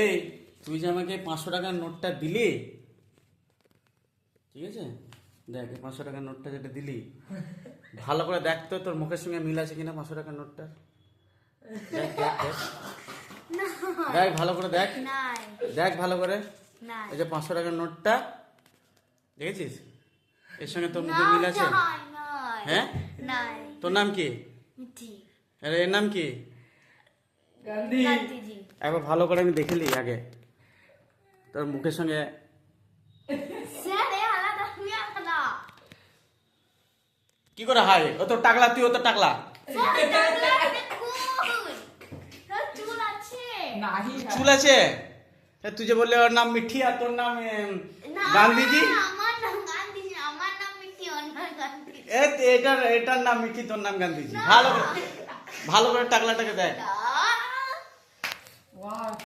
এই তুই যে আমাকে 500 টাকার নোটটা দিলি, ঠিক আছে, দেখ 500 টাকার নোটটা যেটা দিলি ভালো করে দেখ তো তোর মুখের সঙ্গে মিল আছে কিনা 500 টাকার নোটটা। দেখ দেখ দেখ দেখ ভালো করে দেখ, দেখ ভালো করে। এই যে 500 টাকার নোটটা দেখেছিস, এর সঙ্গে তোর মুখে মিল আছে? হ্যাঁ, তোর নাম কি? আরে এর নাম কি? গান্ধীজি। একবার ভালো করে আমি দেখে নিই আগে তোর মুখের সঙ্গে। কি করে হয়? ও তো টাকলা, তুই ও তো টাকলা। চুল আছে? তুই যে বললে ওর নাম মিঠি আর তোর নাম গান্ধীজি। এটার নাম মিঠি, তোর নাম গান্ধীজি। ভালো করে টাকলাটাকে দেখ।